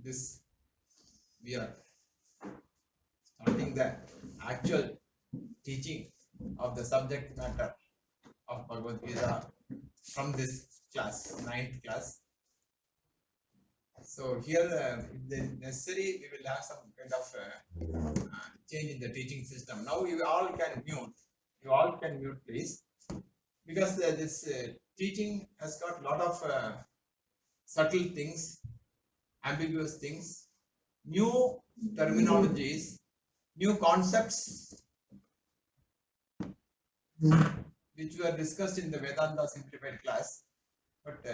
this we are starting the actual teaching of the subject matter of Bhagavad Gita from this class, 9th class. So here, if necessary, we will have some kind of change in the teaching system. Now you all can mute. You all can mute, please, because this teaching has got a lot of subtle things, ambiguous things, new terminologies, new concepts, which were discussed in the Vedanta Simplified class. But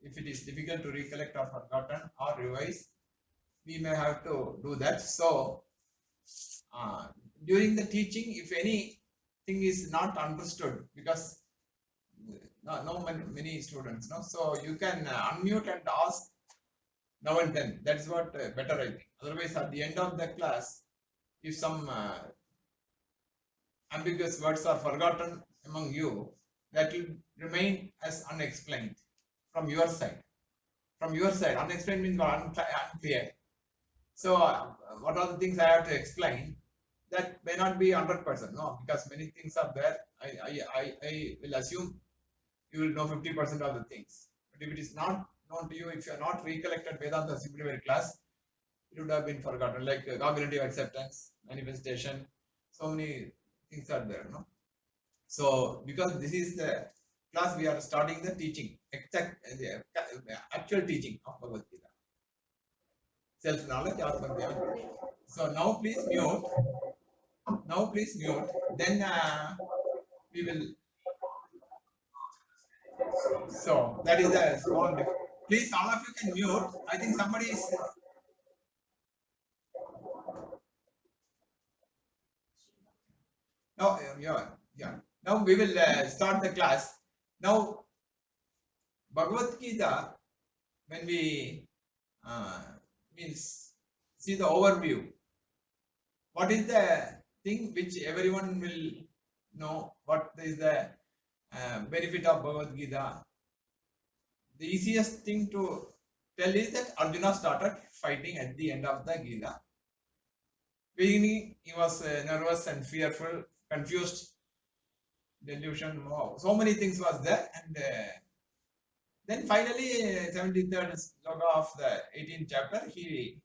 if it is difficult to recollect or forgotten or revise, we may have to do that. So during the teaching, if anything is not understood, because no many students know, so you can unmute and ask now and then. That's what better I think. Otherwise, at the end of the class, if some ambiguous words are forgotten among you, that will remain as unexplained from your side. From your side, unexplained means unclear. So, what are the things I have to explain? That may not be 100%, no, because many things are there. I will assume you will know 50% of the things. But if it is not known to you, if you are not recollected Vedanta Simplified class, it would have been forgotten, like cognitive acceptance, manifestation, so many things are there, no? So, because this is the class, we are starting the teaching, actual teaching of Bhagavad Gita. Self-knowledge, Atma-jnana. So now please mute. Now please mute. Then we will. So that is a small difference. Please, all of you can mute. I think somebody is. No, yeah. Now we will start the class. Now, Bhagavad Gita, when we means see the overview, what is the thing which everyone will know? What is the benefit of Bhagavad Gita? The easiest thing to tell is that Arjuna started fighting at the end of the Gita. Beginning, he was nervous and fearful, confused, delusion, so many things was there, and then finally, 73rd sloka of the 18th chapter, he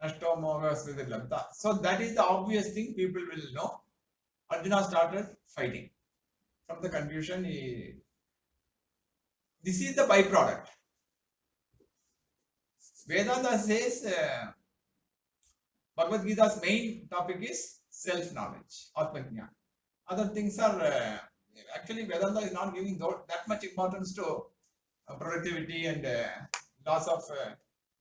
Ashto Mogas with Labda. So that is the obvious thing people will know. Arjuna started fighting. From the confusion, this is the byproduct. Vedanta says Bhagavad Gita's main topic is self-knowledge, Atma-jnana. Other things are actually Vedanta is not giving that much importance to productivity and loss of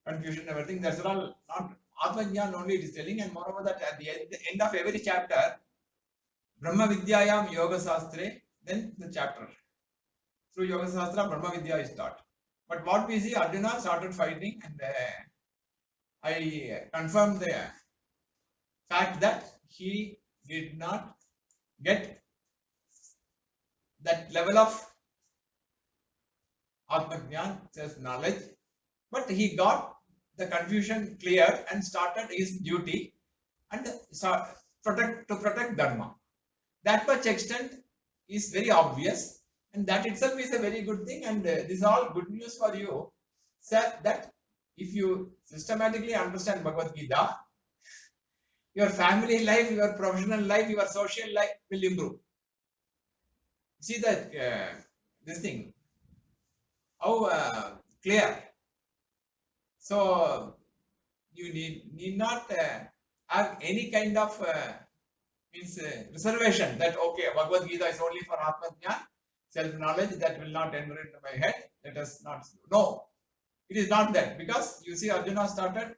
confusion, everything. That's all not Atma-jnana only it is telling, and moreover that at the end of every chapter, Brahma Vidyayam Yoga Sastre, then the chapter. Through Yoga Sastra, Brahma Vidya is taught. But what we see, Arjuna started fighting, and I confirmed the fact that he did not get that level of Atma-jnana, self-knowledge, but he got the confusion cleared and started his duty and to protect Dharma. That much extent is very obvious, and that itself is a very good thing, and this is all good news for you, sir, that if you systematically understand Bhagavad Gita, your family life, your professional life, your social life will improve. See that this thing, how clear. So you need not have any kind of reservation that okay, Bhagavad Gita is only for Atma-jnana, self-knowledge, that will not enter into my head. Let us not. No, it is not that, because you see Arjuna started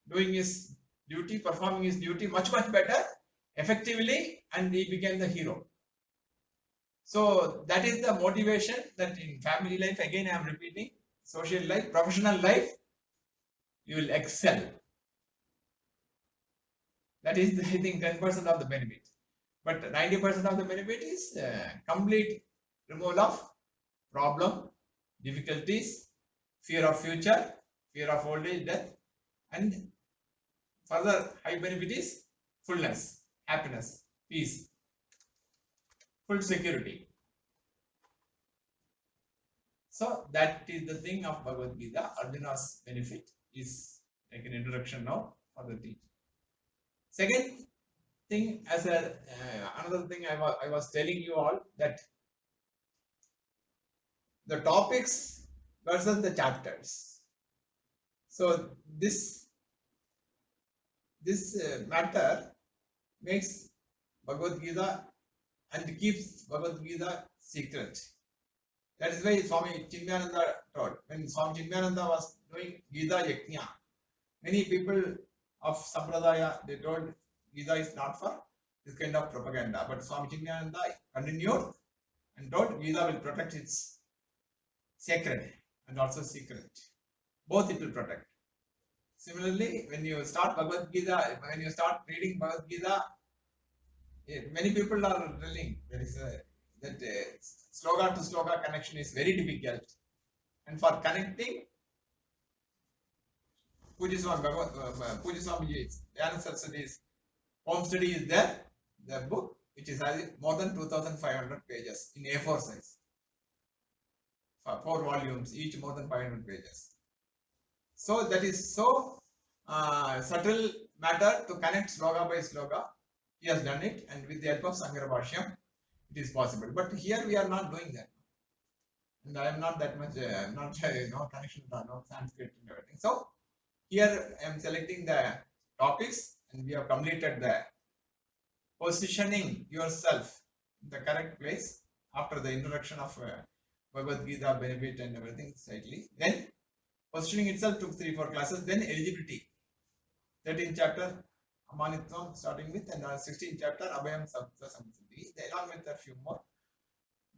doing his duty, performing his duty much better, effectively, and he became the hero. So that is the motivation that in family life, again I am repeating, social life, professional life, you will excel. That is, I think, 10% of the benefit. But 90% of the benefit is complete removal of problem, difficulties, fear of future, fear of old age, death, And further high benefit is fullness, happiness, peace, full security. So that is the thing of Bhagavad Gita. Arjuna's benefit is like an introduction now for the teaching. Second thing, as a another thing I was telling you all, that the topics versus the chapters. So this matter makes Bhagavad Gita and keeps Bhagavad Gita secret. That is why Swami Chinmayananda told, when Swami Chinmayananda was doing Gita Yajna, many people of Sampradaya, they told Gita is not for this kind of propaganda. But Swami Chinmayananda continued and told Gita will protect its sacred and also secret. Both it will protect. Similarly, when you start Bhagavad Gita, when you start reading Bhagavad Gita, many people are telling there is that sloga to sloga connection is very difficult. And for connecting, Pujya Swamiji's, Dayananda Saraswati's home study is there, the book, which is more than 2,500 pages in A4 size. 4 volumes, each more than 500 pages. So that is so subtle matter to connect sloga by sloga. He has done it, and with the help of Sankara Bhashyam, it is possible. But here we are not doing that. And I am not that much, no connection to no Sanskrit and everything. So here I am selecting the topics, and we have completed the positioning yourself in the correct place after the introduction of Bhagavad Gita, benefit and everything slightly. Then positioning itself took 3-4 classes. Then eligibility, 13th chapter Amanitvam starting with, and 16th chapter Abhayam Sabda Samsiddhi, along with a few more.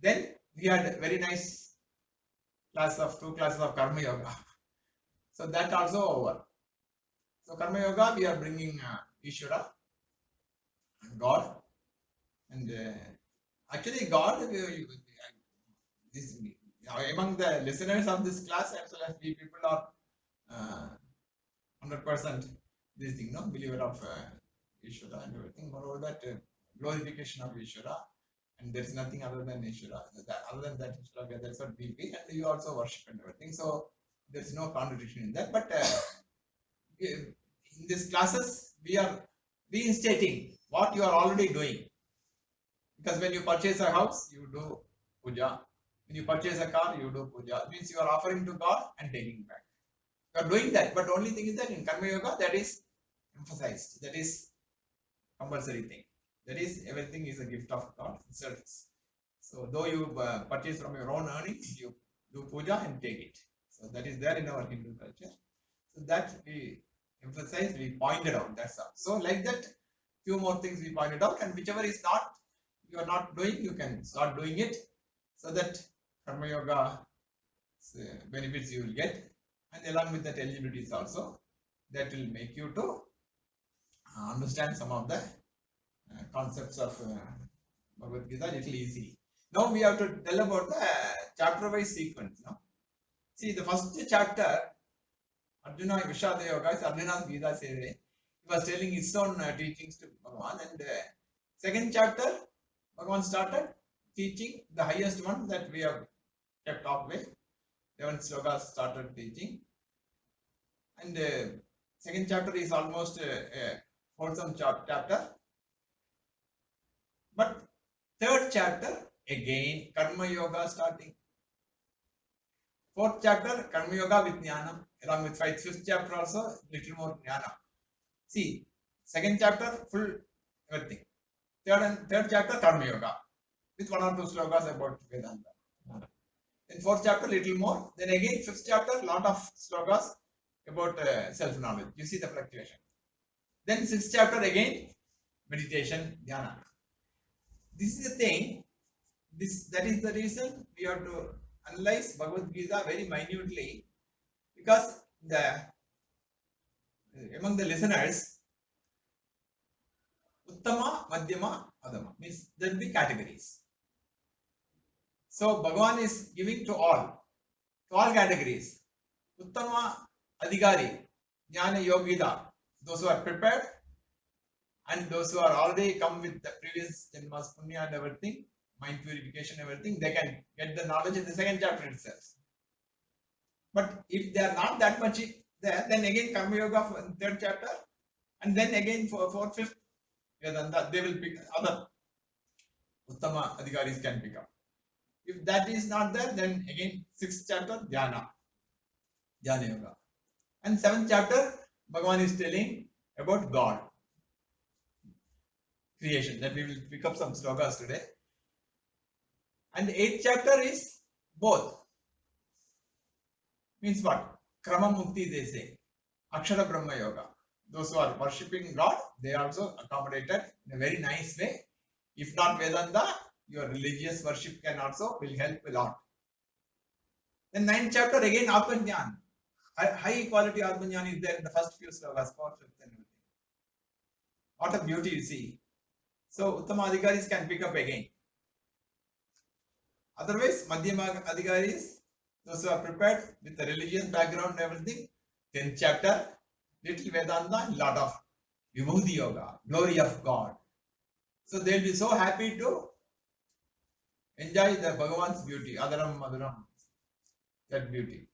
Then we had a very nice class of 2 classes of Karma Yoga. So that also over. So Karma Yoga, we are bringing Ishvara, God, and actually God, among the listeners of this class, as well as we people are 100% this thing, no, believer of Ishvara and everything. Moreover, that glorification of Ishvara, and there is nothing other than Ishvara. Other than that, Ishvara, that's what we feel, and you also worship and everything. So there is no contradiction in that. But in these classes, we are reinstating what you are already doing. Because when you purchase a house, you do puja. When you purchase a car, you do puja. It means you are offering to God and taking back. You are doing that, but the only thing is that in Karma Yoga, that is emphasized. That is compulsory thing. That is, everything is a gift of God, service. So though you purchase from your own earnings, you do puja and take it. So that is there in our Hindu culture. So that we emphasize, we pointed out. That's all. So like that, few more things we pointed out, and whichever is not, you are not doing, you can start doing it, so that Karma Yoga benefits you will get, and along with that eligibilities also, that will make you to understand some of the concepts of Bhagavad Gita little easily. Now we have to tell about the chapter wise sequence. No? See, the first chapter, Arjuna Vishada Yoga, is Arjuna's Gita Seve. He was telling his own teachings to Bhagavan, and second chapter, Bhagavan started teaching the highest one that we have kept off with. 11 slokas started teaching, and second chapter is almost a wholesome chapter. But third chapter, again Karma Yoga starting. Fourth chapter, Karma Yoga with Jnana, along with fifth chapter also, little more Jnana. See, second chapter, full everything. Third chapter, Karma Yoga, with 1 or 2 slokas about Vedanta. Then fourth chapter, little more. Then again, fifth chapter, lot of slokas about self-knowledge. You see the fluctuation. Then sixth chapter, again, meditation, Dhyana. This is the thing. That is the reason we have to analyze Bhagavad Gita very minutely, because among the listeners, Uttama, Madhyama, Adama means there will be categories. So Bhagavan is giving to all categories. Uttama Adhikari, Jnana Yogida, those who are prepared and those who are already come with the previous Janmas Punya and everything, mind purification, everything, they can get the knowledge in the second chapter itself. But if they are not that much there, then again Karma Yoga third chapter, and then again for fourth, fifth, Vedanta, they will pick other Uttama Adhikaris can pick up. If that is not there, then again sixth chapter, Dhyana Yoga. And seventh chapter, Bhagavan is telling about God, creation, that we will pick up some slokas today. And the eighth chapter is both. Means what? Krama Mukti they say. Akshara Brahma Yoga. Those who are worshipping God, they are also accommodated in a very nice way. If not Vedanta, your religious worship can also will help a lot. Then ninth chapter again Atmajnana. High quality Atmajnana is there in the first few slokas, fourth, fifth, and everything. What a beauty you see. So Uttama Adhikaris can pick up again. Otherwise, Madhyama Adhikaris, those who are prepared with the religious background and everything, 10th chapter, little Vedanta, lot of Vibhuti Yoga, glory of God. So they will be so happy to enjoy the Bhagavan's beauty, Adaram Madhuram, that beauty.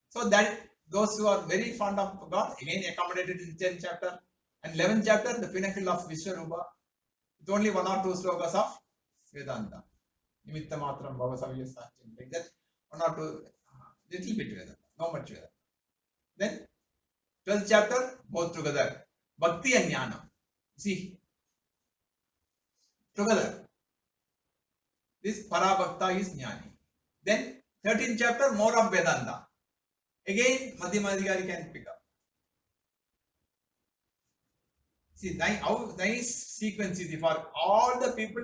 So that those who are very fond of God, again accommodated in 10th chapter, and 11th chapter, the pinnacle of Vishwarupa, with only one or two slokas of Vedanta. Nimitta Matram Bhavasavya Sachin, like that, one or two, little bit Vedanta, not much Vedanta. Then 12th chapter, both together, Bhakti and Jnana. See, together. This Parabhakta is Jnani. Then 13th chapter, more of Vedanta. Again, Madhyama Adhikari can pick up. See, how nice sequence is for all the people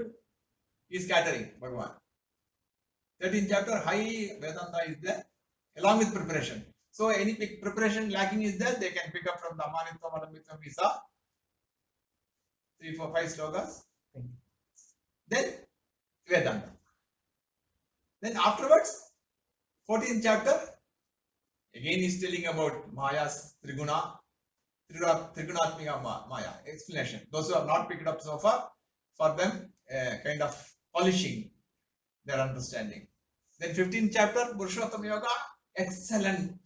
is scattering Bhagavan. 13th chapter, high Vedanta is there, along with preparation. So, any preparation lacking is there, they can pick up from the Amanitva, Madhamitva, Visa, 3, 4, 5 slokas. Then, Vedanta. Then afterwards, 14th chapter, again is telling about Maya's Triguna, Trigunatmika Maya, explanation. Those who have not picked up so far, for them, kind of polishing their understanding. Then 15th chapter, Purushottam Yoga, excellent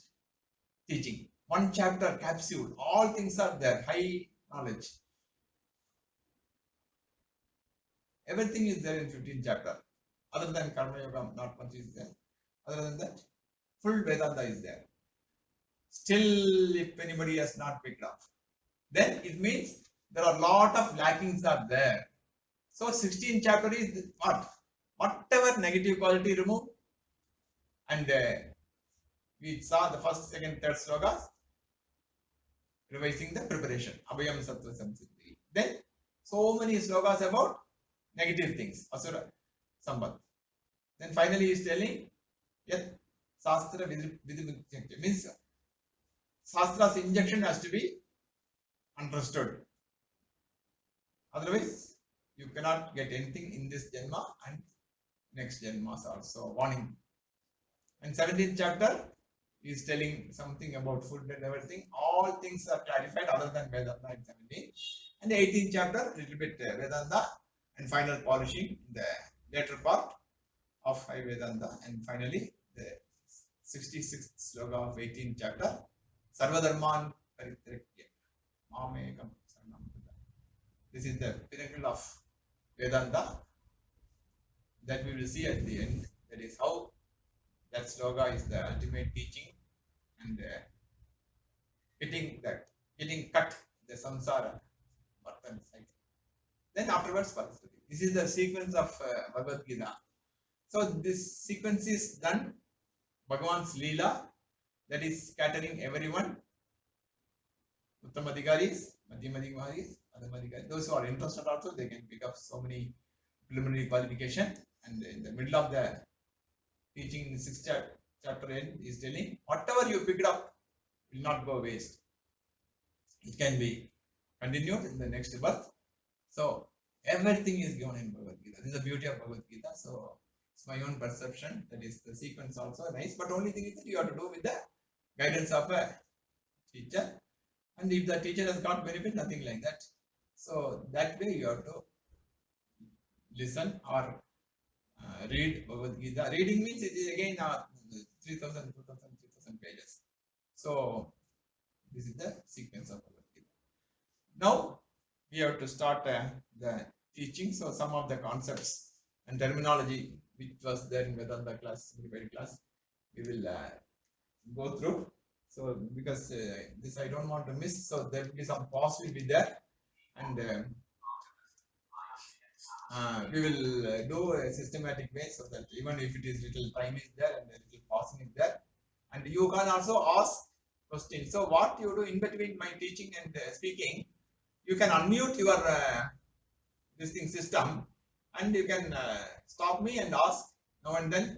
teaching. One chapter capsule, all things are there, high knowledge. Everything is there in 15th chapter. Other than Karma Yoga, not much is there. Other than that, full Vedanta is there. Still, if anybody has not picked up, then it means there are a lot of lackings are there. So 16th chapter is what? Whatever negative quality remove, and we saw the first, second, third slokas, revising the preparation. Abhayam Sattva Samsiddhi. Then so many slokas about negative things, Asura Sambandh. Then finally he is telling Yat Sastra Vidhi means Shastra's injection has to be understood. Otherwise, you cannot get anything in this Janma and next Janmas also. Warning. And 17th chapter is telling something about food and everything. All things are clarified other than Vedanta in 17. And the 18th chapter, little bit Vedanta and final polishing in the later part of High Vedanta. And finally, the 66th sloka of 18th chapter, Sarvadharman Paritrakya Mamekam Sarnam. This is the pinnacle of Vedanta that we will see at the end. That is how that sloka is the ultimate teaching and getting cut the samsara Vartan cycle. Then afterwards Parasati. This is the sequence of Bhagavad Gita. So this sequence is done Bhagavan's Leela, that is scattering everyone. Uttama Adhikaris, Madhyama Adhikaris, Adhama Adhikaris. Those who are interested also, they can pick up so many preliminary qualification. And in the middle of the teaching in 6th chapter end is telling whatever you picked up will not go waste. It can be continued in the next birth. So everything is given in Bhagavad Gita. This is the beauty of Bhagavad Gita. So it's my own perception. That is the sequence also nice, but only thing is that you have to do with the guidance of a teacher, and if the teacher has got benefit, nothing like that. So that way you have to listen or read Bhagavad Gita. Reading means it is again 3,000, 2,000, 3,000 pages. So this is the sequence of Bhagavad Gita. Now we have to start the teaching. So some of the concepts and terminology which was there in Vedanta class, simplified class, we will go through. So because this I don't want to miss, so there will be some pause will be there, and we will do a systematic way, so that even if it is little time is there and a little pausing is there, and you can also ask questions. So what you do in between my teaching and speaking, you can unmute your this thing system, and you can stop me and ask now and then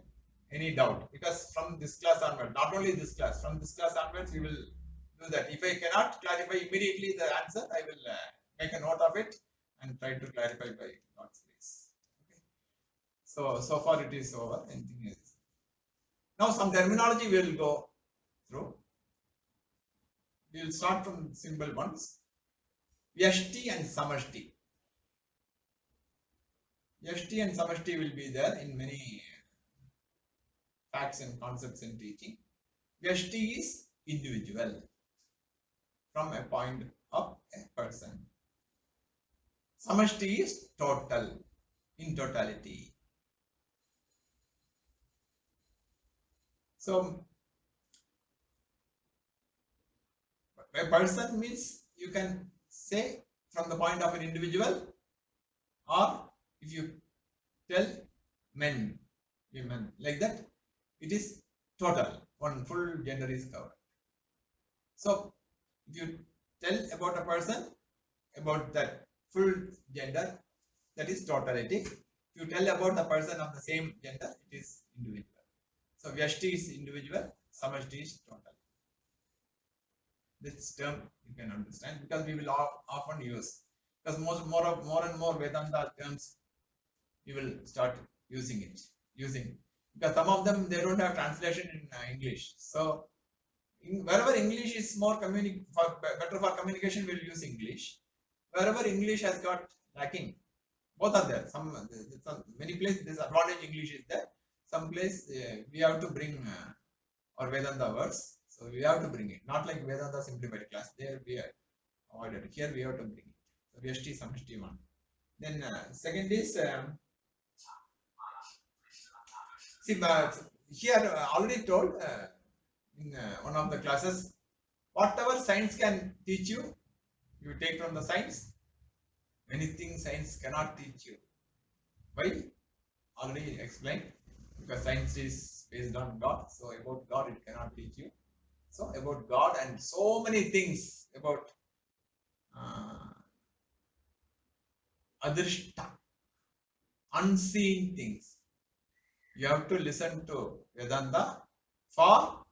any doubt, because from this class onwards, not only this class, from this class onwards we will do that. If I cannot clarify immediately the answer, I will make a note of it and try to clarify by God's grace. Okay. So far it is over. Anything else? Now some terminology we will go through. We will start from simple ones. Vyashti and Samashti. Vyashti and Samashti will be there in many facts and concepts in teaching. Vyashti is individual, from a point of a person. Samashti is total, in totality. So a person means you can say from the point of an individual, or if you tell men, women, like that, it is total, one full gender is covered. So if you tell about a person, about that full gender, that is totality. If you tell about the person of the same gender, it is individual. So Vyashti is individual, Samashti is total. This term you can understand, because we will often use, because more and more Vedanta terms we will start using, because some of them they don't have translation in English. So wherever English is more better for communication, we will use English. Wherever English has got lacking, both are there. Many places this advantage English is there. Some place we have to bring our Vedanta words. So we have to bring it. Not like Vedanta simplified class. There we are avoided. Here we have to bring it. So Vyashti, Samashti one. Then second is see, here already told in one of the classes, whatever science can teach you, you take from the science. Many things science cannot teach you. Why? Already explained. Because science is based on God. So about God it cannot teach you. So about God and so many things about adrishta, unseen things. You have to listen to Vedanta for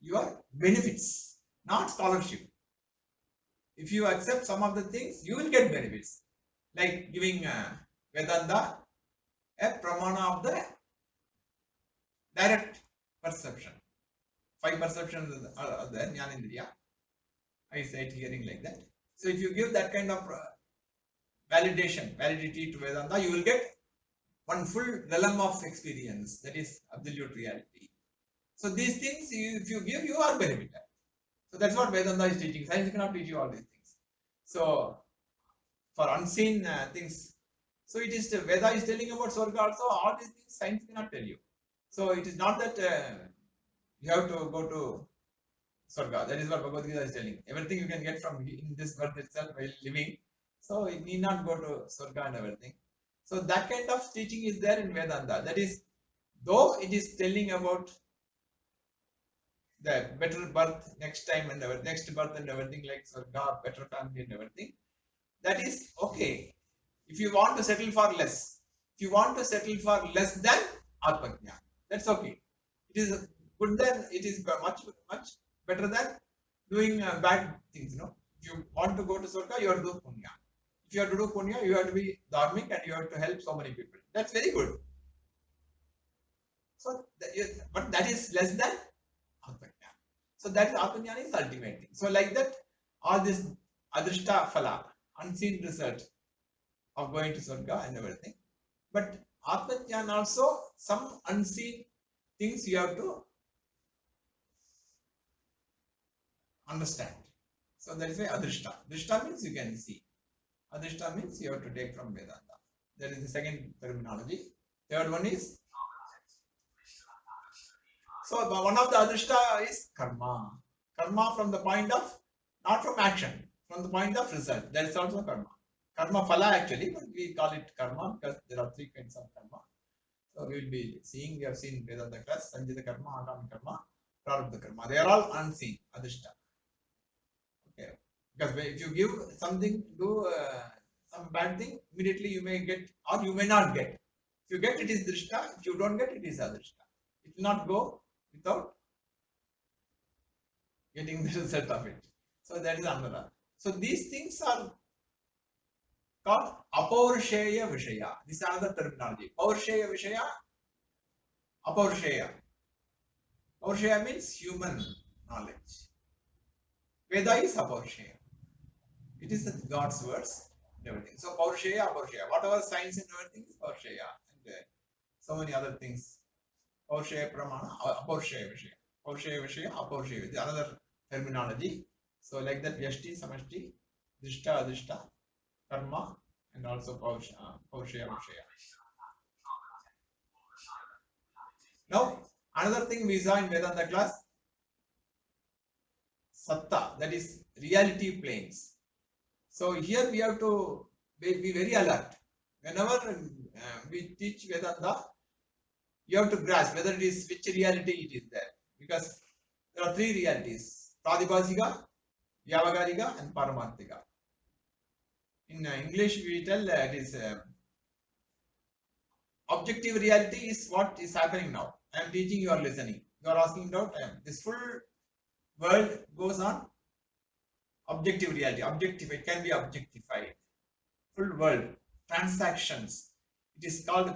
your benefits, not scholarship. If you accept some of the things, you will get benefits. Like giving Vedanta a pramana of the direct perception. 5 perceptions are there, Jnanendriya, eyesight, hearing, like that. So if you give that kind of validity to Vedanta, you will get one full realm of experience, that is absolute reality. So these things, if you give, you are benefited. So that's what Vedanta is teaching. Science cannot teach you all these things. So for unseen things, so it is Veda is telling about Swarga also. All these things science cannot tell you. So it is not that you have to go to Swarga. That is what Bhagavad Gita is telling. Everything you can get from in this birth itself while living. So you need not go to Swarga and everything. So that kind of teaching is there in Vedanta. That is, though it is telling about the better birth next time and next birth and everything, like Swarga, better family and everything, that is okay. If you want to settle for less, if you want to settle for less than Atmajnana, that's okay. It is good, then it is much better than doing bad things. No, if you want to go to Swarga, you have to do punya. If you have to do punya, you have to be dharmic and you have to help so many people. That's very good. So, but that is less than Atmajnana. So that is Atmajnana is ultimate thing. So like that, all this adrishta phala, unseen result of going to Swarga and everything. But Atmajnana also some unseen things you have to understand. So that is why adrishta. Drishta means you can see. Adrishta means you have to take from Vedanta. That is the second terminology. Third one is, so one of the adrishta is karma. Karma from the point of, not from action, from the point of result. That is also karma. Karma phala actually, but we call it karma because there are three kinds of karma. So we will be seeing, we have seen Vedanta class, Sanjita karma, Agami karma, Prarabdha karma. They are all unseen, adrishta. Okay. Because if you give something, do some bad thing, immediately you may get or you may not get. If you get, it is drishta. If you don't get, it is adrishta. It will not go without getting the result of it. So that is another. So these things are called apaursheya vishaya. This is another terminology. Paursheya vishaya, apaursheya. Paursheya means human knowledge. Veda is apaursheya. It is God's words and everything. So Paursheya, Apaursheya. Whatever science and everything is Paursheya. And so many other things. Paursheya Pramana, Apaursheya Vishaya. Paursheya Vishaya, Apaursheya. The another terminology. So like that, Vyashti, Samashti, Drishta, Adrishta, Karma, and also Paursheya Vishaya. Now, another thing we saw in Vedanta class, Satta, that is reality planes. So here we have to be very alert. Whenever we teach Vedanta, you have to grasp whether it is which reality it is there. Because there are three realities: Pradipasika, Vyavagarika, and Paramarthika. In English, we tell it is objective reality is what is happening now. I am teaching, you are listening. You are asking doubt. This full world goes on objective reality. Objective, it can be objectified. Full world, transactions. It is called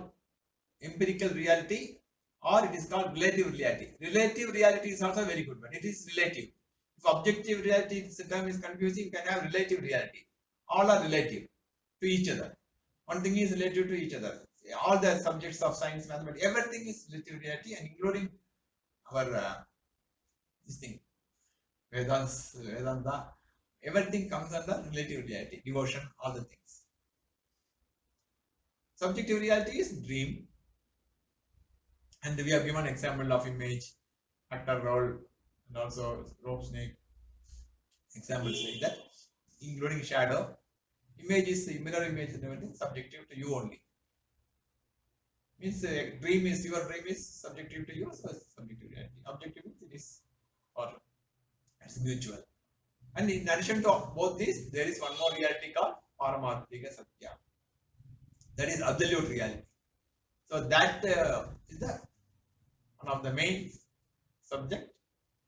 empirical reality, or it is called relative reality. Relative reality is also very good, but it is relative. If objective reality term is confusing, you can have relative reality. All are relative to each other. One thing is relative to each other. All the subjects of science, mathematics, everything is relative reality, and including our this thing, Vedanta, everything comes under relative reality, devotion, all the things. Subjective reality is dream, and we have given example of image, actor role, and also rope snake. Examples like that, including shadow. Image is the mirror image and everything subjective to you only. Means dream is, your dream is subjective to you, so it's subjective reality. Objective means it is, or it's mutual. And in addition to both these, there is one more reality called Paramarthika Satya. That is absolute reality. So that is the one of the main subject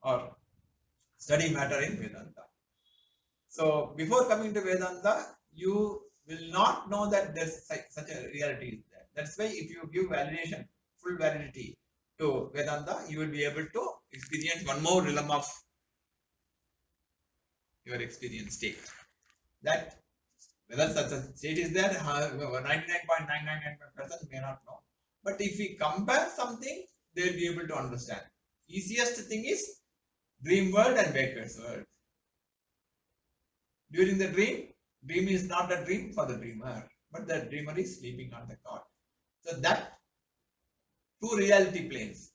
or study matter in Vedanta. So before coming to Vedanta, you will not know that there's such a reality is there. That's why if you give validation, full validity to Vedanta, you will be able to experience one more realm of your experience state. That whether such a state is there, 99.999% may not know. But if we compare something, they will be able to understand. Easiest thing is dream world and waker's world. During the dream is not a dream for the dreamer, but the dreamer is sleeping on the cot. So that two reality planes.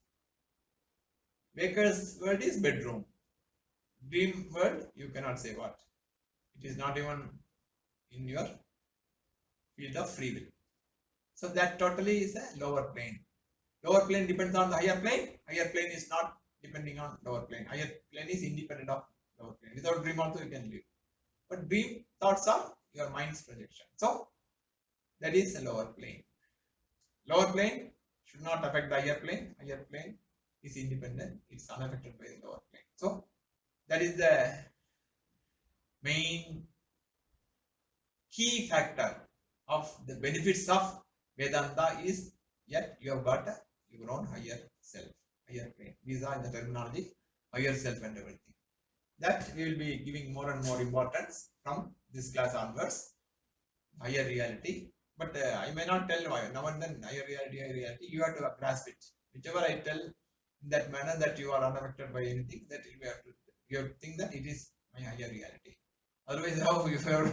Waker's world is bedroom. Dream world, you cannot say what. It is not even in your field of free will. So that totally is a lower plane. Lower plane depends on the higher plane. Higher plane is not depending on lower plane. Higher plane is independent of lower plane. Without dream also you can live. But dream thoughts are your mind's projection. So that is a lower plane. Lower plane should not affect the higher plane. Higher plane is independent. It's unaffected by the lower plane. So that is the main key factor of the benefits of Vedanta is yet you have got your own higher self, higher plane. These are in the terminology higher self and everything. That we will be giving more and more importance from this class onwards. Higher reality, but I may not tell why. Now and then higher reality, you have to grasp it. Whichever I tell in that manner that you are unaffected by anything, that you have to think that it is my higher reality. Otherwise, how you have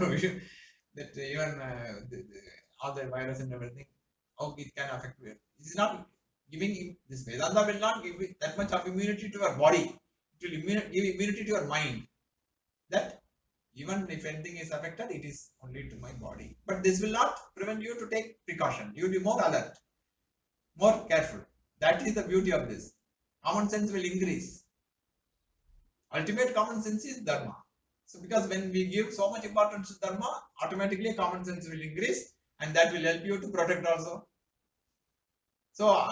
that even all the virus and everything, how it can affect you. It is not giving this Vedanta will not give that much of immunity to your body. It will give immunity to your mind. That even if anything is affected, it is only to my body. But this will not prevent you to take precaution. You will be more alert, more careful. That is the beauty of this. Common sense will increase. Ultimate common sense is dharma. So because when we give so much importance to dharma, automatically common sense will increase, and that will help you to protect also. So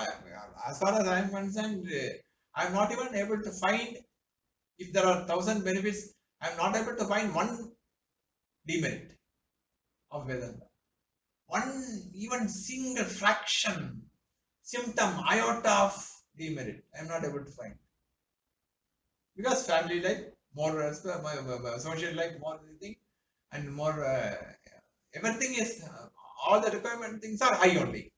as far as I am concerned, I am not even able to find, if there are 1,000 benefits, I am not able to find one demerit of Vedanta. One even single fraction, symptom, iota of demerit, I am not able to find. Because family life, more social life, more thing, and more everything is, all the requirement things are high only.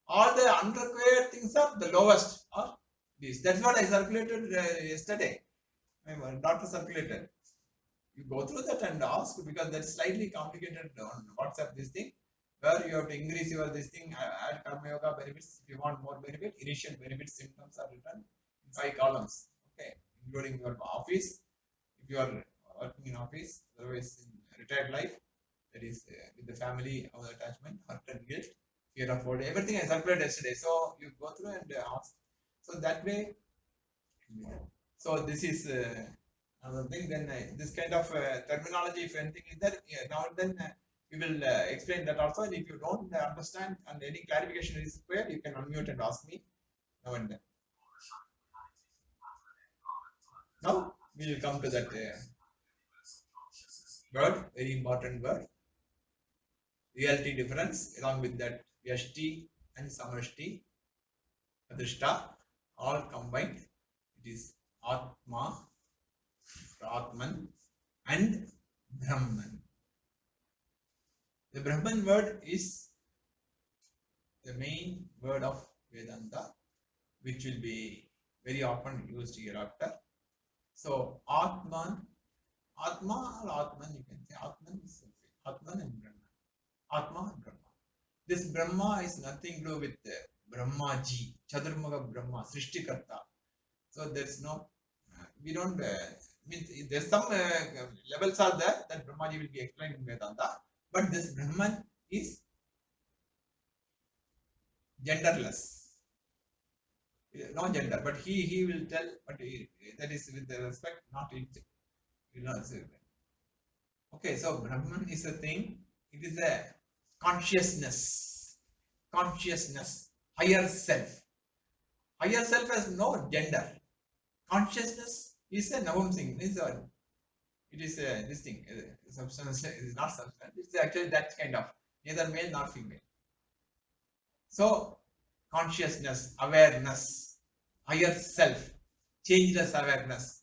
All the unrequired things are the lowest or least. That's what I circulated yesterday. My daughter circulated. You go through that and ask, because that's slightly complicated on WhatsApp, this thing, where you have to increase your this thing, add Karma Yoga benefits. If you want more benefit, initial benefits, symptoms are written in 5 columns, okay, including your office, if you are working in office, otherwise in retired life, that is with the family or attachment, hurt and guilt, fear of old, everything I circulated yesterday. So you go through and ask. So that way, so this is another thing. Then this kind of terminology, if anything is there, now and then we will explain that also. And if you don't understand and any clarification is required, you can unmute and ask me now and then. Now we will come to that word, very important word, reality difference. Along with that, Vyashti and Samashti, Adrishta, all combined. It is Atma, Atman, and Brahman. The Brahman word is the main word of Vedanta, which will be very often used hereafter. So Atman, Atma or Atman, you can say Atman is Atman and Brahman. Atma and Brahma. This Brahma is nothing to do with Brahmaji, Chaturmukha Brahma, Srishtikarta. So there's no, we don't, mean there's some levels are there that Brahmaji will be explained in Vedanta, but this Brahman is genderless. No gender, but he will tell, but that is with the respect, not it. Okay, so Brahman is a thing, it is a consciousness, higher self. Higher self has no gender. Consciousness is a noun thing. It is this thing. Substance is not substance. It's actually that kind of, neither male nor female. So consciousness, awareness, higher self, changeless awareness.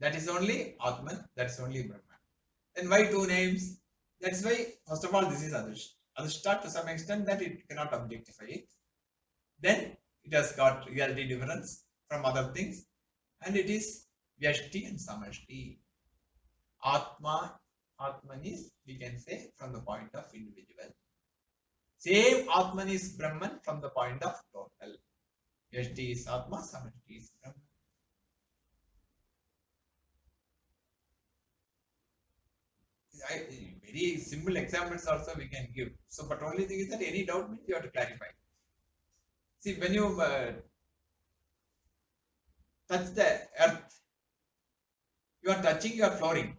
That is only Atman. That's only Brahman. Then why 2 names? That's why, first of all, this is Adrishta. Adrishta to some extent that it cannot objectify it. Then it has got reality difference from other things, and it is Vyashti and Samashti. Atma, Atman is, we can say, from the point of individual. Same Atman is Brahman from the point of total. Vyashti is Atma, Samashti is Brahman. Very simple examples also we can give. So, but only thing is that any doubt means you have to clarify. See, when you touch the earth, you are touching your flooring.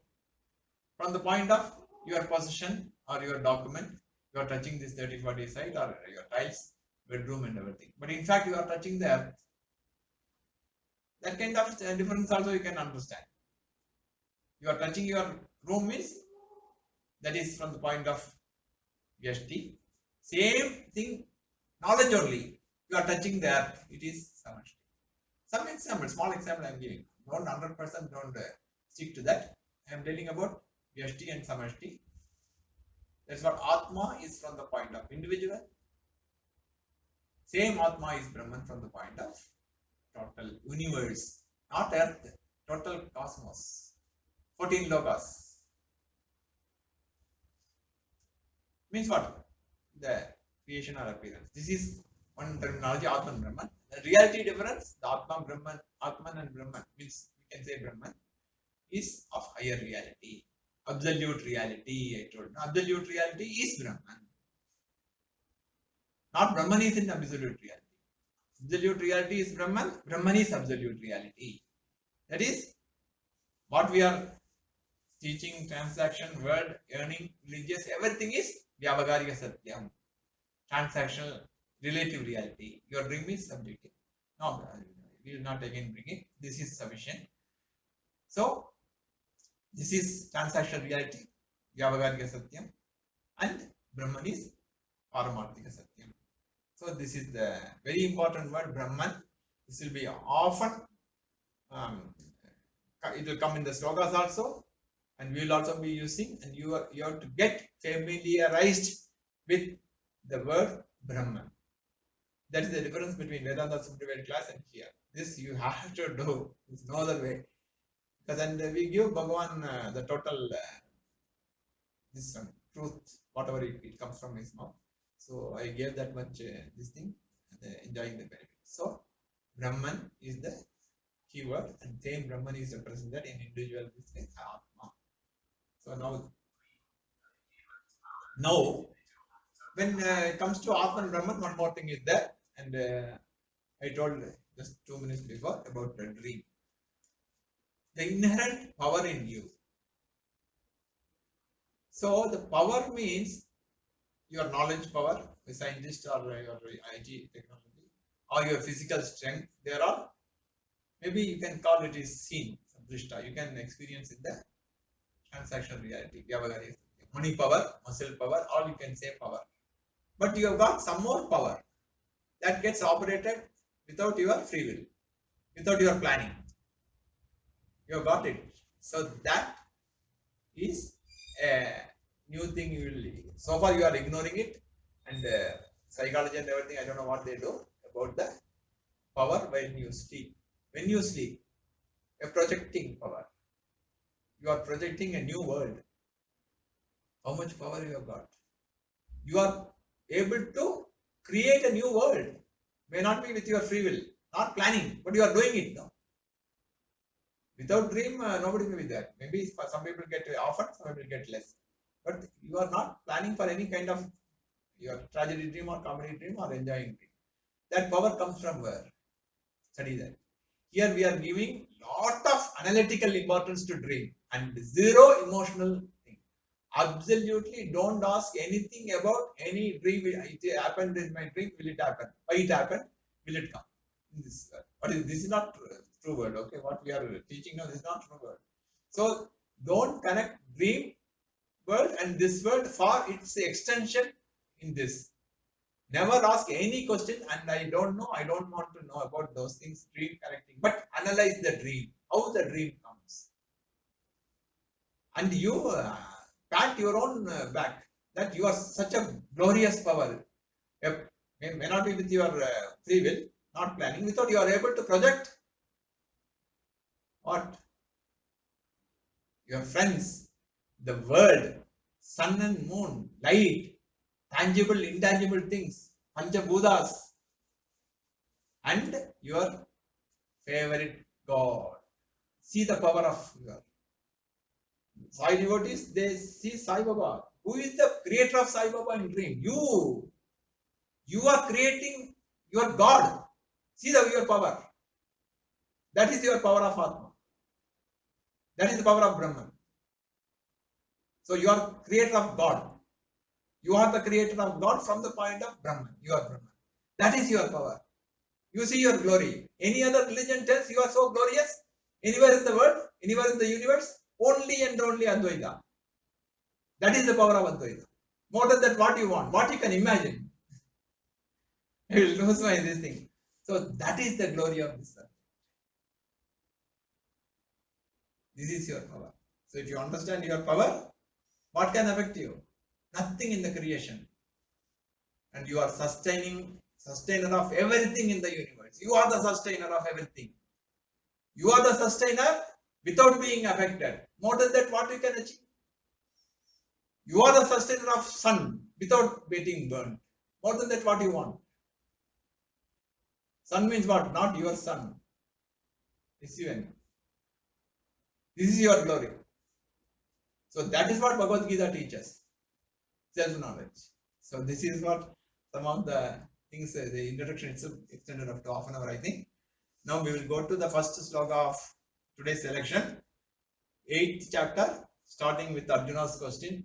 From the point of your possession or your document, you are touching this 30-40 side or your tiles, bedroom and everything. But in fact, you are touching the earth. That kind of difference also you can understand. You are touching your room means that is from the point of Vyashti. Same thing, knowledge only. You are touching the earth. It is Samashti. Some example, small example I am giving. Don't 100% don't stick to that. I am telling about Vyashti and Samashti. That's what Atma is from the point of individual. Same Atma is Brahman from the point of total universe, not earth, total cosmos. 14 lokas. Means what? The creation or appearance. This is one terminology, Atman Brahman. The reality difference, the Atman and Brahman means we can say Brahman is of higher reality. Absolute reality, I told you. Absolute reality is Brahman. Not Brahman is in absolute reality. Absolute reality is Brahman. Brahman is absolute reality. That is what we are teaching, transaction, word, earning, religious, everything is Vyavaharika Satyam. Transactional, relative reality. Your dream is subjective. No, we will not again bring it. This is sufficient. So, this is transactional reality, Vyavaharika Satyam, and Brahman is Paramarthika Satyam. So, this is the very important word, Brahman. This will be often, it will come in the slokas also, and we will also be using, and you have to get familiarized with the word Brahman. That is the difference between Vedanta simplified class and here. This you have to do. There's no other way. Because then we give Bhagavan the total this truth, whatever it comes from his mouth. So I gave that much this thing, enjoying the benefit. So Brahman is the keyword, and same Brahman is represented in individual business Atma. So now when it comes to Atma and Brahman, one more thing is there, and I told just 2 minutes before about the dream. The inherent power in you. So the power means your knowledge power, the scientist or your IT technology, or your physical strength. There are, maybe you can call it is seen, Drishta. You can experience in the transactional reality, money power, muscle power, or you can say power. But you have got some more power that gets operated without your free will, without your planning. You have got it. So that is a new thing you will. So far you are ignoring it, and psychology and everything. I don't know what they do about the power when you sleep. When you sleep, a projecting power. You are projecting a new world. How much power you have got? You are able to create a new world. May not be with your free will, not planning, but you are doing it now. Without dream, nobody may be there. Maybe some people get often, some people get less. But you are not planning for any kind of your tragedy dream or comedy dream or enjoying dream. That power comes from where? Study that. Here we are giving lot of analytical importance to dream and zero emotional thing. Absolutely don't ask anything about any dream. It happened in my dream. Will it happen? Why it happened? Will it come? This is not true word. Okay, what we are teaching now is not true word. So don't connect dream world and this world for its extension in this. Never ask any question, and I don't know, I don't want to know about those things, dream connecting, but analyze the dream, how the dream comes. And you pat your own back that you are such a glorious power. May not be with your free will, not planning, without you are able to project what? Your friends, the world, sun and moon, light, tangible, intangible things, Panchabhutas, and your favorite God. See the power of your Sai devotees, they see Sai Baba. Who is the creator of Sai Baba in dream? You. You are creating your God. See your power. That is your power of Atma. That is the power of Brahman. So you are creator of God. You are the creator of God from the point of Brahman. You are Brahman. That is your power. You see your glory. Any other religion tells you are so glorious? Anywhere in the world? Anywhere in the universe? Only and only Advaita. That is the power of Advaita. More than that, what you want, what you can imagine. I will lose my this thing. So that is the glory of this earth. This is your power. So if you understand your power, what can affect you? Nothing in the creation. And you are sustainer of everything in the universe. You are the sustainer of everything. You are the sustainer without being affected. More than that, what you can achieve? You are the sustainer of sun without getting burned. More than that, what you want? Sun means what? Not your sun. S-U-N. This is your glory. So that is what Bhagavad Gita teaches. Self-knowledge. So this is what some of the things, the introduction itself extended up to half an hour, I think. Now we will go to the first sloka of today's selection. 8th chapter, starting with Arjuna's question.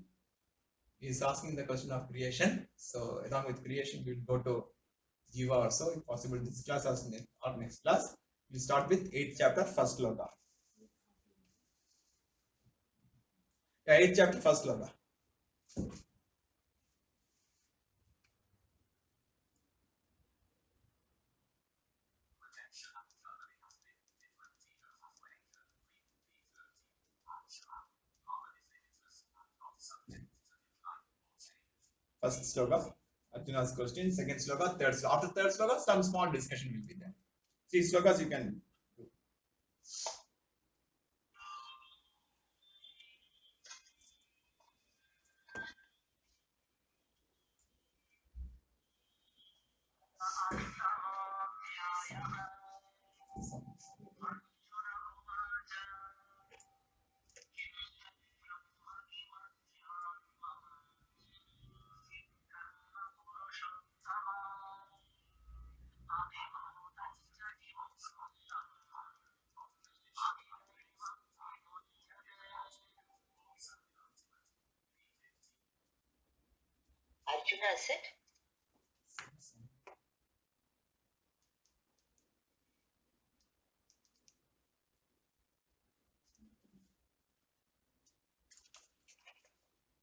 He is asking the question of creation. So along with creation, we will go to Jiva also. If possible, this class or next class. We will start with 8th chapter, first sloka. Yeah, 8th chapter, first sloka. First sloka, Arjuna's question. Second sloka, third sloka. After third sloka, some small discussion will be there. 3 slokas you can do. Arjuna said,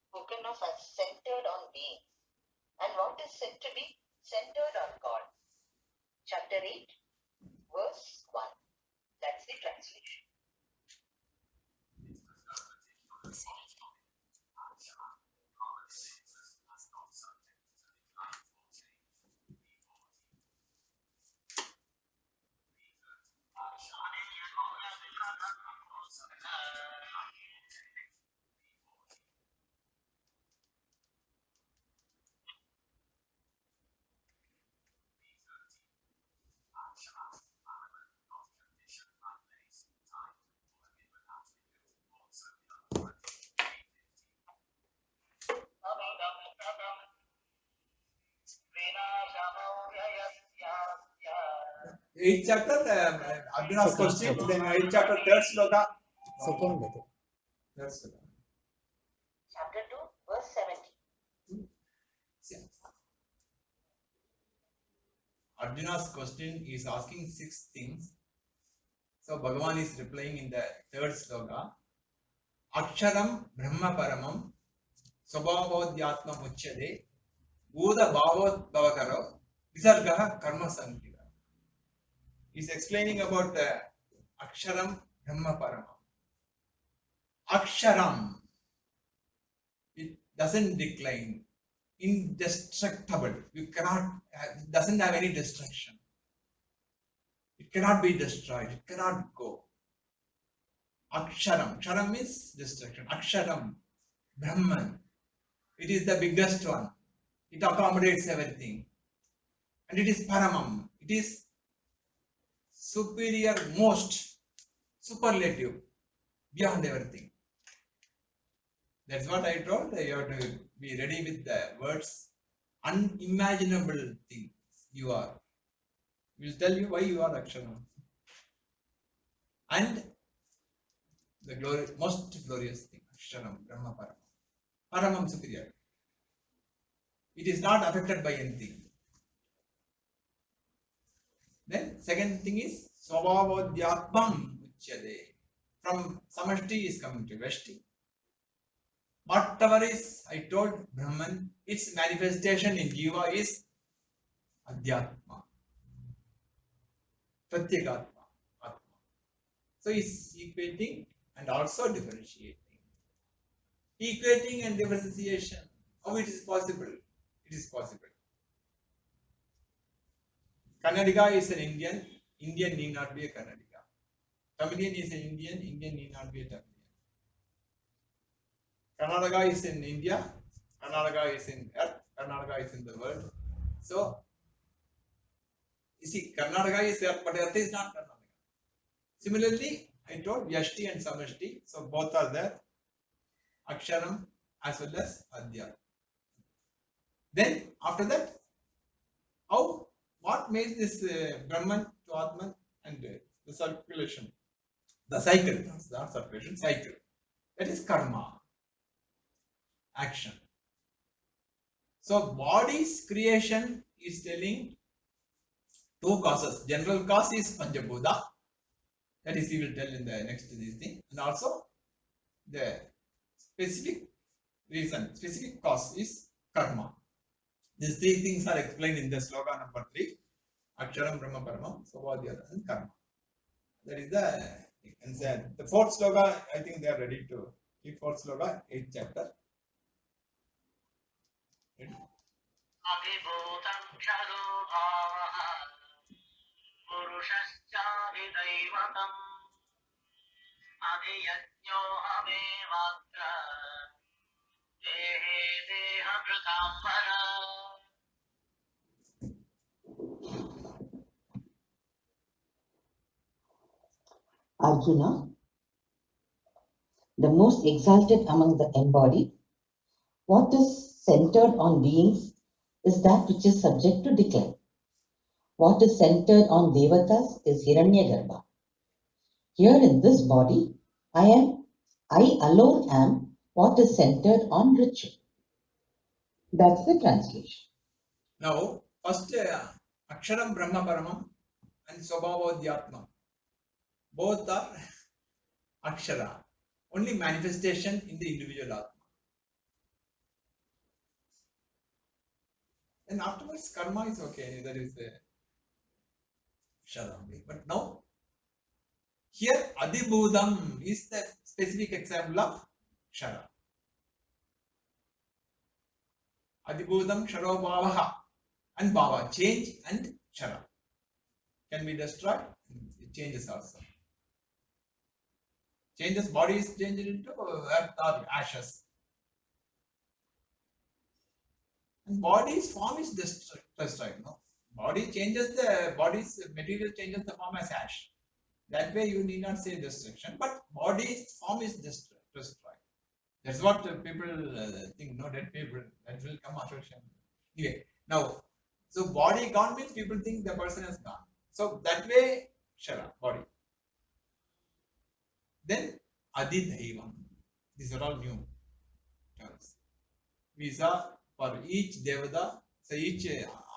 spoken of as centered on being. And what is said to be centered on God? Chapter 8, verse 1. That's the translation. Eighth chapter, Arjuna's question, then 8th chapter, third sloka. Second letter. Third sloka. Chapter 2, verse 17. Arjuna's question is asking 6 things. So Bhagavan is replying in the third sloka. Aksharam Brahma Paramam Swabhavadhyatma Muchyade Uda Bhavod Bhavakaro Visargaha Karma Sankira. He's explaining about Aksharam Brahma Paramam. Aksharam, it doesn't decline, indestructible. You cannot, it doesn't have any destruction. It cannot be destroyed. It cannot go. Aksharam. Aksharam means destruction. Aksharam. Brahman. It is the biggest one. It accommodates everything. And it is Paramam. It is superior, most, superlative, beyond everything. That's what I told. You have to be ready with the words. Unimaginable things you are. We'll tell you why you are Aksharam. And the most glorious thing, Aksharam, Brahma Paramam. Paramam superior. It is not affected by anything. Then second thing is Swabhavadhyatmam Uchyade. From Samashti is coming to Veshti. Whatever is, I told Brahman, its manifestation in Jiva is Adhyatma. Pratyagatma. Atma. So he's equating and also differentiating. Equating and differentiation. How it is possible? It is possible. Kannadiga is an Indian. Indian need not be a Kannadiga. Tamilian is an Indian. Indian need not be a Tamilian. Karnataka is in India. Karnataka is in earth. Karnataka is in the world. So, you see, Karnataka is earth, but earth is not Karnataka. Similarly, I told Yashti and Samashti. So, both are there. Aksharam as well as Adya. Then, after that, what made this Brahman to Atman and the circulation? The cycle, not circulation, cycle. That is karma, action. So, body's creation is telling two causes. General cause is Panchabhuta. That is, he will tell in the next thing. And also, the specific reason, specific cause is karma. These three things are explained in the sloka number 3. Aksharam, Brahma, Paramam, Svabhadhyata, and Karma. That is the fourth sloka. I think they are ready to keep fourth sloka, 8th chapter. Adhibhutam ksharo bhavaha purushaschavidaivatam adhiyajño amevatra dehe deha bhrutam vara. Arjuna, the most exalted among the embodied, what is centered on beings is that which is subject to decline. What is centered on Devatas is Hiranyagarbha. Here in this body, I alone am what is centered on ritual. That's the translation. Now, first Aksharam, Brahma, Paramam and Svabhavadhyatma. Both are Akshara, only manifestation in the individual Atma. And afterwards, karma is okay, that is Akshara only. But now, here Adhibhudam is the specific example of Kshara. Adhibhudam Ksharo Bhavaha and Bhava, change and Kshara can be destroyed, it changes also. Changes, body is changed into earth or ashes. And body's form is destroyed. No? Body changes the body's material changes the form as ash. That way you need not say destruction, but body's form is destroyed. That's what people think. No, dead people, that will come after. Anyway, now, so body gone means people think the person has gone. So that way, Shara, body. Then Adidhaivam. These are all new terms. We saw for each Devata, so each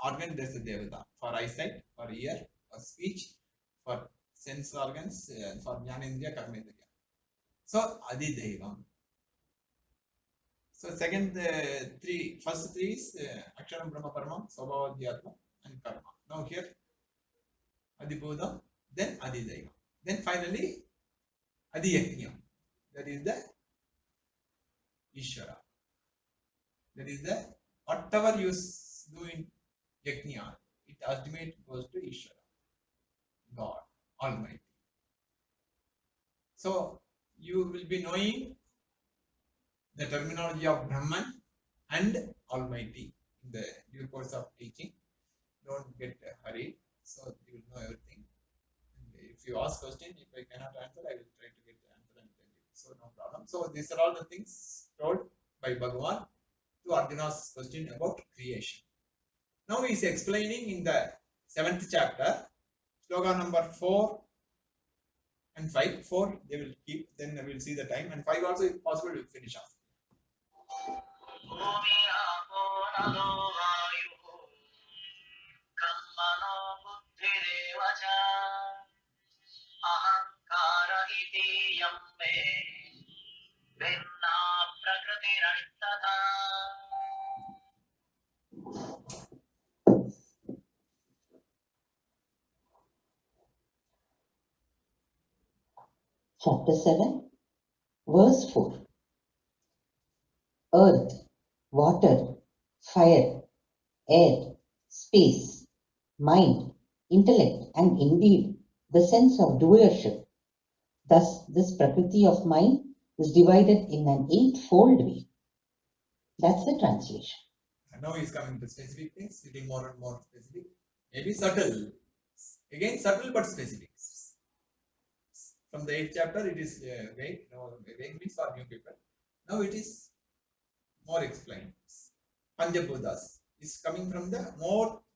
organ there's a Devata. For eyesight, for ear, for speech, for sense organs, for Jnanendriya, Karmendriya. So Adidhaivam. So first three is Aksharam, Brahma, Paramam, Svabhavadhyatma and Karma. Now here Adhibhudam, then Adidhaivam. Then finally Adhiyajñam. That is the Ishvara. That is the whatever you do in Yajna, it ultimately goes to Ishvara, God, Almighty. So you will be knowing the terminology of Brahman and Almighty in the due course of teaching. Don't get hurried, so you will know everything. And if you ask question, if I cannot answer, I will try to get the answer and tell you. So no problem. So these are all the things told by Bhagavan to Arjuna's question about creation. Now he is explaining in the 7th chapter, sloka number 4 and 5. 4 they will keep, then we will see the time, and 5 also if possible we will finish off. Chapter 7. Verse 4. Earth, water, fire, air, space, mind, intellect, and indeed the sense of doership. Thus, this Prakriti of mind is divided in an eightfold way. That's the translation. And now he's coming to specific things, getting more and more specific. Maybe subtle. Again, subtle but specific. From the 8th chapter, it is vague. No, vague means for new people. Now it is more explained. Panjabhutas is coming from the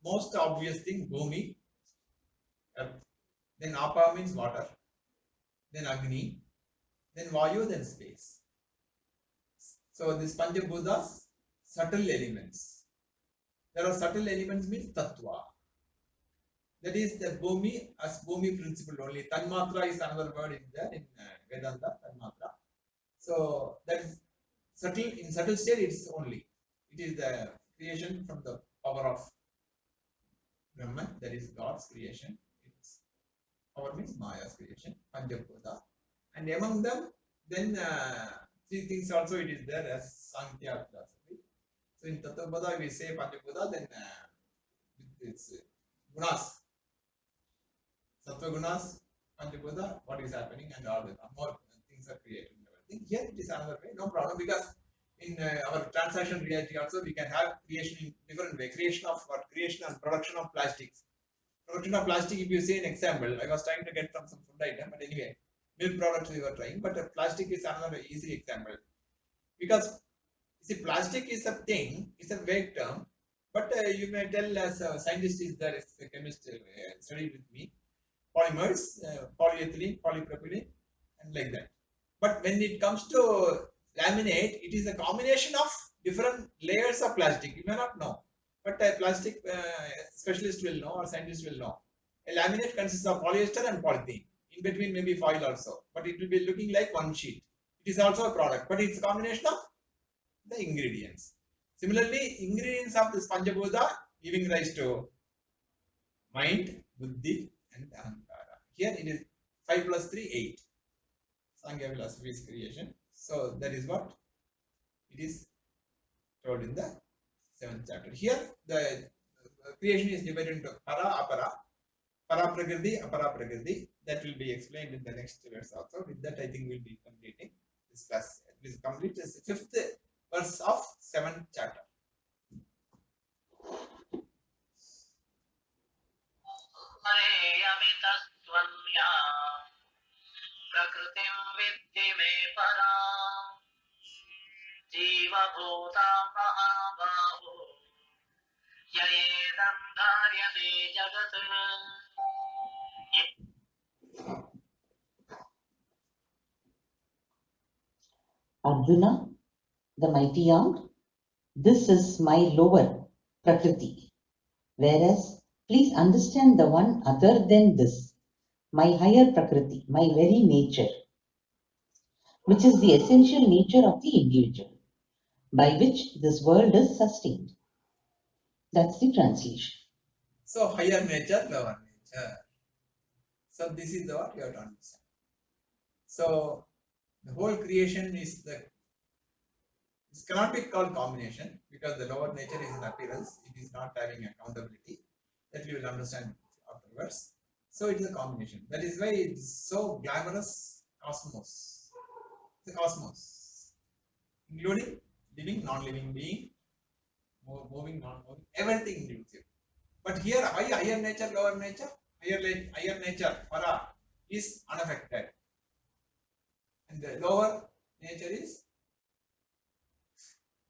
most obvious thing, Bhumi, earth. Then Apa means water. Then Agni. Then Vayu, then space. So this Panjabhutas, subtle elements. There are subtle elements means Tattva. That is the Bhumi as Bhumi principle only. Tanmatra is another word in there in Vedanta, Tanmatra. So that is subtle, in subtle state it is only. It is the creation from the power of Brahman, that is God's creation. Its power means Maya's creation, Panjabhuta. And among them, then three things also it is there as Sankhya philosophy. So in Tattva we say Panjabhuta, then with its gunas, Sattva gunas, Panjabhuta, what is happening, and all the more things are created. Here it is another way, no problem, because in our transaction reality also we can have creation in different way. Creation of what? Creation and production of plastics. Production of plastic, if you say an example, I was trying to get from some food item, but anyway, milk products we were trying, but plastic is another easy example. Because see, plastic is a thing, it's a vague term, but you may tell as a scientist is there, is a chemist studied with me, polymers, polyethylene, polypropylene, and like that. But when it comes to laminate, it is a combination of different layers of plastic. You may not know, but a plastic specialist will know or scientist will know. A laminate consists of polyester and polythene. In between maybe foil also, but it will be looking like one sheet. It is also a product, but it's a combination of the ingredients. Similarly, ingredients of this Panjabhuta giving rise to mind, buddhi, and ahankara. Here it is 5 plus 3, 8. Sankhya philosophy is creation. So that is what it is told in the 7th chapter. Here the creation is divided into para, apara, para prakriti, apara prakriti. That will be explained in the next verse also. With that, I think we'll be completing this class. It will complete this 5th verse of 7th chapter. प्रकृतिं विद्धि मे परा जीवभूता महाबाहो ययेदं धार्यते जगत्. Arjuna, the mighty armed, this is my lower Prakriti. Whereas, please understand the one other than this, my higher Prakriti, my very nature, which is the essential nature of the individual, by which this world is sustained. That's the translation. So higher nature, lower nature. So this is what you have to understand. So the whole creation is this cannot be called combination, because the lower nature is an appearance. It is not having accountability. That you will understand afterwards. So it is a combination. That is why it's so glamorous cosmos. The cosmos, including living, non-living being, moving, non-moving, everything includes it. But here, higher nature, lower nature, higher nature, para, is unaffected, and the lower nature is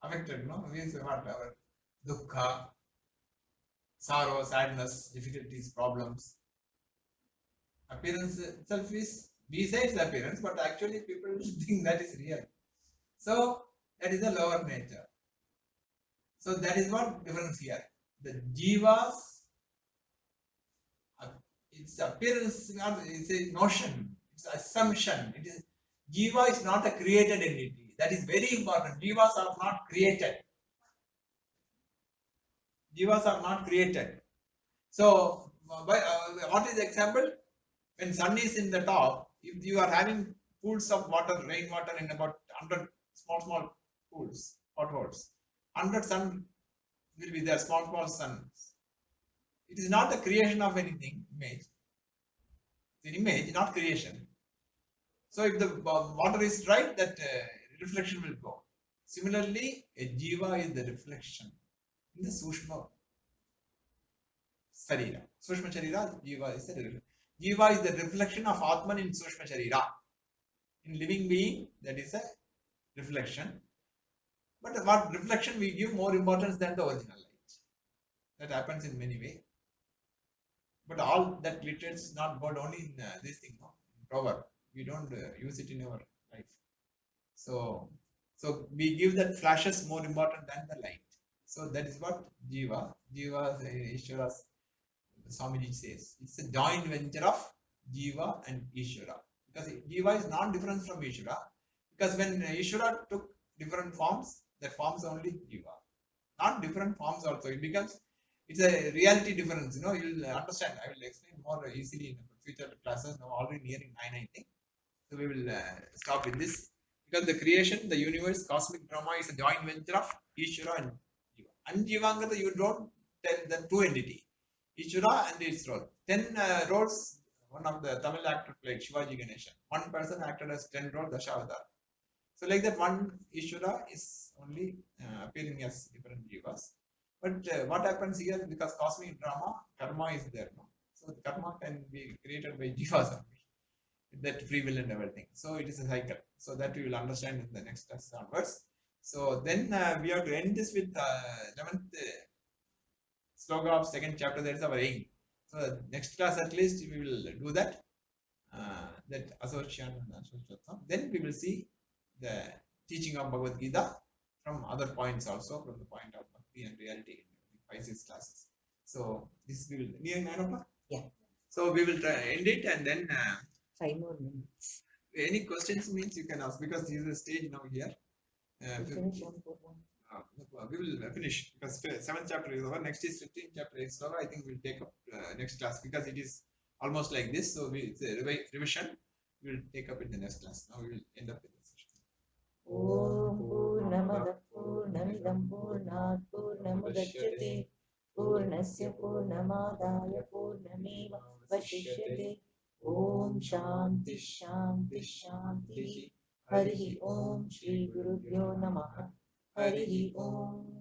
affected. No, means what? Our dukkha, sorrow, sadness, difficulties, problems. Appearance itself is, we say it's appearance, but actually people think that is real. So that is the lower nature. So that is what difference here. The jivas, its appearance, it's a notion, it's assumption. It is, jiva is not a created entity. That is very important. Jivas are not created. Jivas are not created. So what is the example? When sun is in the top, if you are having pools of water, rainwater in about 100 small pools, potholes. 100 sun will be there, small suns. It is not the creation of anything, image. It's an image, not creation. So if the water is right, that reflection will go. Similarly, a jiva is the reflection in the Sushma Sharira. Sushma Sharira, jiva is the reflection. Jiva is the reflection of Atman in Sushma Sharira. In living being, that is a reflection. But what reflection we give more importance than the original light. That happens in many ways. But all that glitters is not God only in this thing, no? In proverb. We don't use it in our life. So we give that flashes more important than the light. So that is what Jiva, Ishvara's Swamiji says. It's a joint venture of Jiva and Ishvara. Because Jiva is not different from Ishvara. Because when Ishvara took different forms, that forms only Jiva. Not different forms also. It becomes, it's a reality difference. You know, you'll understand. I will explain more easily in future classes. Now already nearing 9, I think. So we will stop with this. Because the creation, the universe, cosmic drama is a joint venture of Ishvara and Jiva. And Jivangata, you don't tell the two entity. Ishvara and its role. 10 roles, one of the Tamil actor played, Shivaji Ganeshan. One person acted as 10 roles, Dashavadar. So like that, one Ishvara is only appearing as different Jivas. But what happens here, because cosmic drama, karma is there. No? So the karma can be created by Jivas only. That free will and everything. So it is a cycle. So that we will understand in the next class onwards. So then we have to end this with 11th sloka of 2nd chapter. That is our aim. So next class at least we will do that. That Asocian and Asociatam. Then we will see the teaching of Bhagavad Gita from other points also, from the point of bhakti and reality in 5-6 classes. So this we will near 9 o'clock. Yeah. So we will try end it and then 5 more minutes. any questions means you can ask, because this is a stage now here. We finish on 4-1. We will finish because 7th chapter is over. Next is 15th chapter is over. I think we'll take up next class because it is almost like this. So it's a revision. We'll take up in the next class. Now we will end up with this session. Om Purnamada Purnamidam Purnat Purnamudachyate Purnasya Purnamadaya Purnameva Vashishyate. Om Shanti Shanti Shanti. Harihi Om Shri Gurubhyo Namaha. Harihi Om.